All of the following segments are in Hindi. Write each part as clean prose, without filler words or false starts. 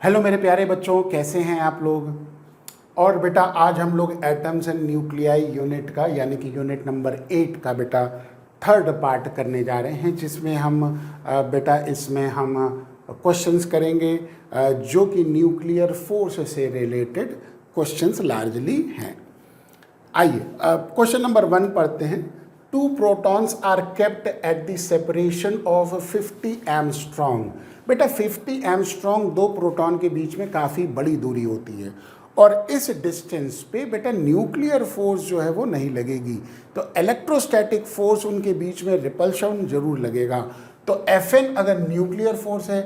हेलो मेरे प्यारे बच्चों, कैसे हैं आप लोग। और बेटा आज हम लोग एटम्स एंड न्यूक्लियाई यूनिट का यानी कि यूनिट नंबर 8 का बेटा थर्ड पार्ट करने जा रहे हैं, जिसमें हम बेटा इसमें हम क्वेश्चंस करेंगे जो कि न्यूक्लियर फोर्स से रिलेटेड क्वेश्चंस लार्जली हैं। आइए क्वेश्चन नंबर 1 पढ़ते हैं। 2 protons are kept at the separation of 50 angstrom. बेटा 50 एंगस्ट्रॉम 2 प्रोटॉन के बीच में काफ़ी बड़ी दूरी होती है और इस डिस्टेंस पे बेटा न्यूक्लियर फोर्स जो है वो नहीं लगेगी, तो इलेक्ट्रोस्टैटिक फोर्स उनके बीच में रिपल्शन जरूर लगेगा। तो Fn अगर न्यूक्लियर फोर्स है,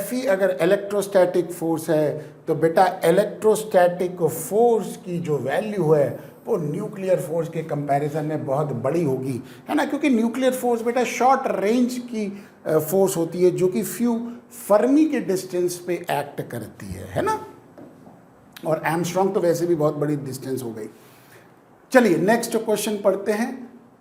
Fe अगर इलेक्ट्रोस्टैटिक फोर्स है, तो बेटा इलेक्ट्रोस्टैटिक फोर्स की जो वैल्यू है वो न्यूक्लियर फोर्स के कंपैरिजन में बहुत बड़ी होगी, है ना। क्योंकि न्यूक्लियर फोर्स बेटा शॉर्ट रेंज की फोर्स होती है जो कि फ्यू फर्मी के डिस्टेंस पे एक्ट करती है ना। और एमस्ट्रॉन्ग तो वैसे भी बहुत बड़ी डिस्टेंस हो गई। चलिए नेक्स्ट क्वेश्चन पढ़ते हैं।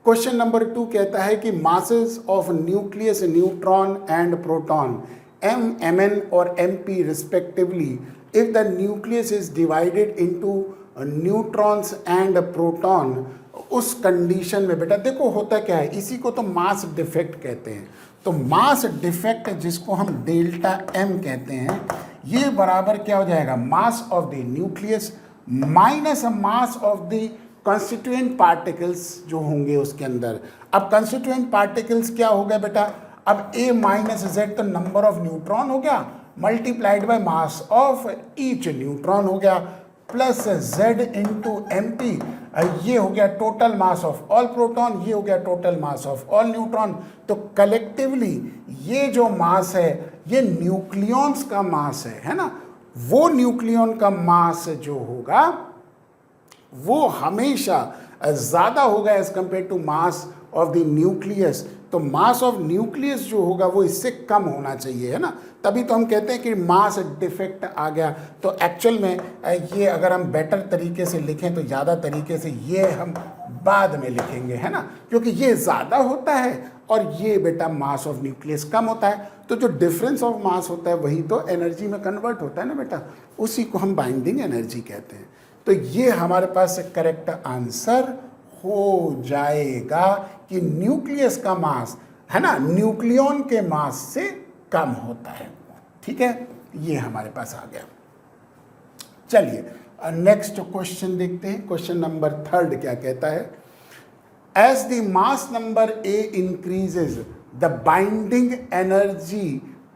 क्वेश्चन नंबर 2 कहता है कि masses of nucleus neutron and proton Mn और Mp respectively if the nucleus is divided into neutrons and proton, उस कंडीशन में बेटा देखो होता क्या है, इसी को तो मास डिफेक्ट कहते हैं। तो मास डिफेक्ट जिसको हम डेल्टा M कहते हैं, ये बराबर क्या हो जाएगा, मास of the nucleus minus mass of the constituent particles जो होंगे उसके अंदर। अब कंस्टिट्यूएंट पार्टिकल्स क्या हो गया बेटा, अब A माइनस जेड तो नंबर ऑफ न्यूट्रॉन हो गया multiplied by mass of each neutron हो गया, प्लस Z इंटू MP, ये हो गया total mass of all proton, ये हो गया total mass of all neutron. तो कलेक्टिवली ये जो मास है ये न्यूक्लियॉन्स का मास है ना। वो न्यूक्लियॉन का मास जो होगा वो हमेशा ज़्यादा होगा as compare to mass of the nucleus. तो मास ऑफ न्यूक्लियस जो होगा वो इससे कम होना चाहिए, है ना। तभी तो हम कहते हैं कि मास डिफेक्ट आ गया। तो एक्चुअल में ये अगर हम बेटर तरीके से लिखें तो ज़्यादा तरीके से ये हम बाद में लिखेंगे, है ना, क्योंकि ये ज़्यादा होता है और ये बेटा मास ऑफ न्यूक्लियस कम होता है। तो जो डिफरेंस ऑफ मास होता है वही तो एनर्जी में कन्वर्ट होता है ना बेटा, उसी को हम बाइंडिंग एनर्जी कहते हैं। तो ये हमारे पास करेक्ट आंसर हो जाएगा कि न्यूक्लियस का मास, है ना, न्यूक्लियॉन के मास से कम होता है। ठीक है, ये हमारे पास आ गया। चलिए नेक्स्ट क्वेश्चन देखते हैं। क्वेश्चन नंबर 3 क्या कहता है, as the mass number A increases the binding energy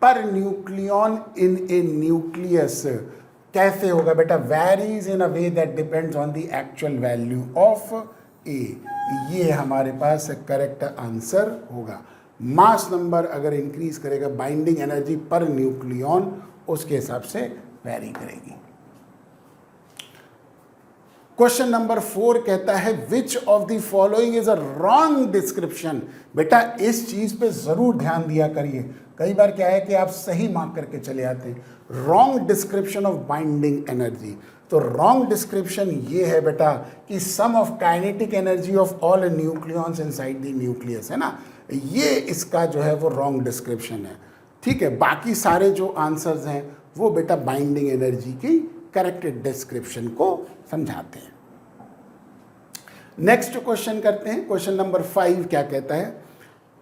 per nucleon in a nucleus. कैसे होगा बेटा, varies in a way that depends on the actual value of A। ये हमारे पास करेक्ट आंसर होगा। मास नंबर अगर इंक्रीज करेगा बाइंडिंग एनर्जी पर न्यूक्लियॉन उसके हिसाब से वेरी करेगी। क्वेश्चन नंबर 4 कहता है which of the following is a wrong description. बेटा इस चीज पे जरूर ध्यान दिया करिए, कई बार क्या है कि आप सही मार्क करके चले आते हैं। Wrong description of binding energy, तो रॉन्ग डिस्क्रिप्शन ये है बेटा कि sum of kinetic energy of all nucleons inside the nucleus, है ना, ये इसका जो है वो रॉन्ग डिस्क्रिप्शन है। ठीक है, बाकी सारे जो आंसर्स हैं वो बेटा बाइंडिंग एनर्जी की करेक्ट डिस्क्रिप्शन को समझाते हैं। नेक्स्ट क्वेश्चन करते हैं। क्वेश्चन नंबर 5 क्या कहता है,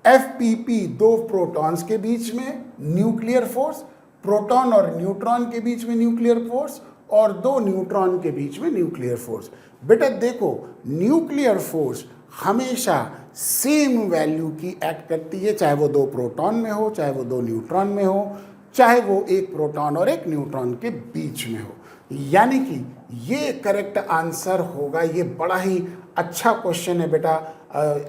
FPP 2 प्रोटॉन्स के बीच में न्यूक्लियर फोर्स, प्रोटॉन और न्यूट्रॉन के बीच में न्यूक्लियर फोर्स और 2 न्यूट्रॉन के बीच में न्यूक्लियर फोर्स। बेटा देखो न्यूक्लियर फोर्स हमेशा सेम वैल्यू की एक्ट करती है, चाहे वो 2 प्रोटॉन में हो, चाहे वो 2 न्यूट्रॉन में हो, चाहे वो 1 प्रोटॉन और 1 न्यूट्रॉन के बीच में हो। यानी कि ये करेक्ट आंसर होगा। ये बड़ा ही अच्छा क्वेश्चन है बेटा।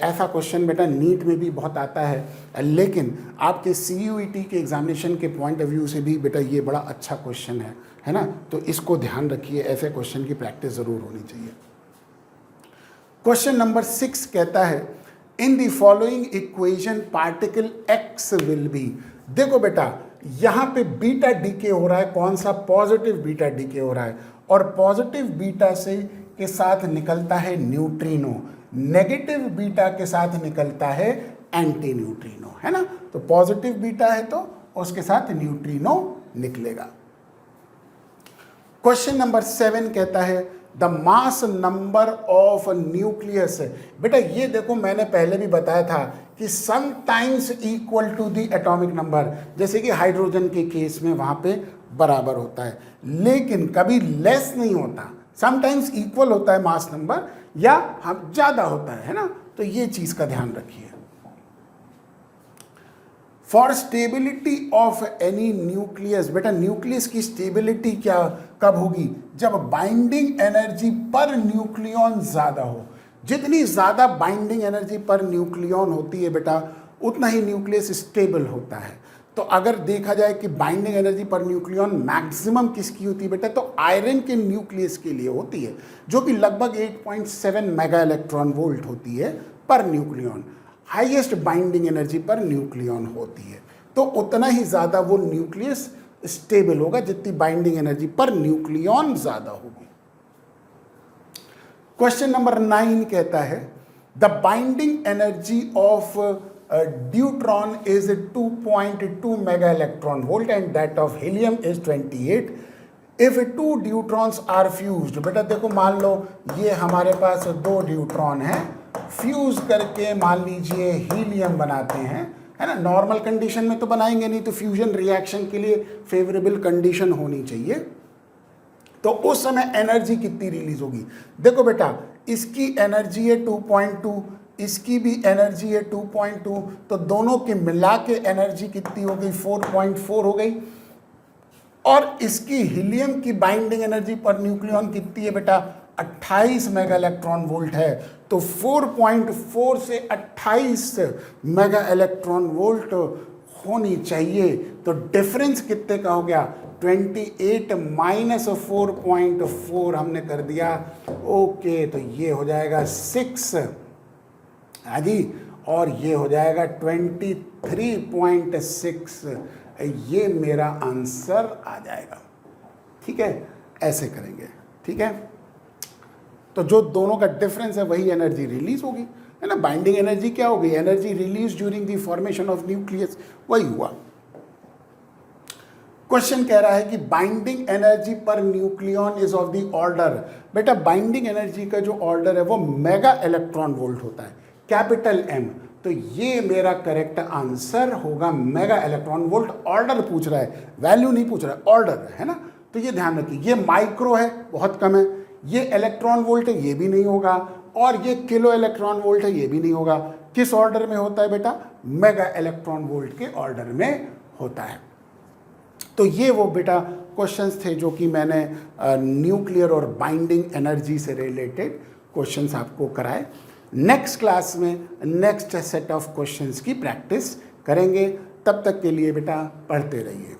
ऐसा क्वेश्चन बेटा नीट में भी बहुत आता है, लेकिन आपके CUET के एग्जामिनेशन के पॉइंट ऑफ व्यू से भी बेटा ये बड़ा अच्छा क्वेश्चन है ना। तो इसको ध्यान रखिए, ऐसे क्वेश्चन की प्रैक्टिस ज़रूर होनी चाहिए। क्वेश्चन नंबर 6 कहता है in the following equation particle X will be. देखो बेटा यहाँ पे बीटा डीके हो रहा है, कौन सा, पॉजिटिव बीटा डीके हो रहा है, और पॉजिटिव बीटा से के साथ निकलता है न्यूट्रिनो, नेगेटिव बीटा के साथ निकलता है एंटी न्यूट्रिनो, है ना। तो पॉजिटिव बीटा है तो उसके साथ न्यूट्रिनो निकलेगा। क्वेश्चन नंबर 7 कहता है the mass number of nucleus. बेटा ये देखो, मैंने पहले भी बताया था कि sometimes equal to the atomic number, जैसे कि हाइड्रोजन के केस में वहां पे बराबर होता है, लेकिन कभी लेस नहीं होता, समटाइम्स इक्वल होता है मास नंबर, या हम ज्यादा होता है ना। तो ये चीज का ध्यान रखिए। For stability of any nucleus, बेटा न्यूक्लियस की स्टेबिलिटी क्या कब होगी? जब बाइंडिंग एनर्जी पर न्यूक्लियॉन ज्यादा हो। जितनी ज्यादा बाइंडिंग एनर्जी पर न्यूक्लियॉन होती है बेटा, उतना ही न्यूक्लियस स्टेबल होता है। तो अगर देखा जाए कि binding energy per nucleon maximum किसकी होती है बेटा, तो आयरन के न्यूक्लियस के लिए होती है, जो कि लगभग 8.7 मेगा इलेक्ट्रॉन वोल्ट होती है पर nucleon. Highest binding energy per nucleon होती है, तो उतना ही ज़्यादा वो न्यूक्लियस स्टेबल होगा जितनी बाइंडिंग एनर्जी पर न्यूक्लियॉन ज़्यादा होगी। क्वेश्चन नंबर 9 कहता है the binding energy of deuteron is 2.2 mega electron volt and that of helium is 28 if 2 deuterons are fused. बेटा देखो, मान लो ये हमारे पास 2 ड्यूट्रॉन हैं, फ्यूज करके मान लीजिए हीलियम बनाते हैं, है ना। नॉर्मल कंडीशन में तो बनाएंगे नहीं, तो फ्यूजन रिएक्शन के लिए फेवरेबल कंडीशन होनी चाहिए। तो उस समय एनर्जी कितनी रिलीज होगी? देखो बेटा, इसकी एनर्जी है 2.2, इसकी भी एनर्जी है 2.2, तो दोनों के मिला के एनर्जी कितनी हो गई? 4.4 हो गई। और इसकी हीलियम की बाइंडिंग एनर्जी पर न्यूक्लियॉन कितनी है बेटा? 28 मेगा इलेक्ट्रॉन वोल्ट है। तो 4.4 से 28 मेगा इलेक्ट्रॉन वोल्ट होनी चाहिए। तो डिफरेंस कितने का हो गया? 28 माइनस 4.4 हमने कर दिया। ओके, तो ये हो जाएगा 6, हाँ जी, और ये हो जाएगा 23.6। ये मेरा आंसर आ जाएगा। ठीक है, ऐसे करेंगे। ठीक है, तो जो दोनों का डिफरेंस है वही एनर्जी रिलीज होगी, है ना। बाइंडिंग एनर्जी क्या होगी? Energy release during the formation of nucleus, वही हुआ। क्वेश्चन कह रहा है कि binding energy per nucleon is of the order. बेटा बाइंडिंग एनर्जी का जो ऑर्डर है वो मेगा इलेक्ट्रॉन वोल्ट होता है, कैपिटल M। तो ये मेरा करेक्ट आंसर होगा, मेगा इलेक्ट्रॉन वोल्ट। ऑर्डर पूछ रहा है, वैल्यू नहीं पूछ रहा है, ऑर्डर है ना। तो ये ध्यान रखिए, ये माइक्रो है, बहुत कम है। ये इलेक्ट्रॉन वोल्ट है, ये भी नहीं होगा। और ये किलो इलेक्ट्रॉन वोल्ट है, ये भी नहीं होगा। किस ऑर्डर में होता है बेटा? मेगा इलेक्ट्रॉन वोल्ट के ऑर्डर में होता है। तो ये वो बेटा क्वेश्चंस थे जो कि मैंने न्यूक्लियर और बाइंडिंग एनर्जी से रिलेटेड क्वेश्चंस आपको कराए। नेक्स्ट क्लास में नेक्स्ट सेट ऑफ क्वेश्चंस की प्रैक्टिस करेंगे। तब तक के लिए बेटा पढ़ते रहिए।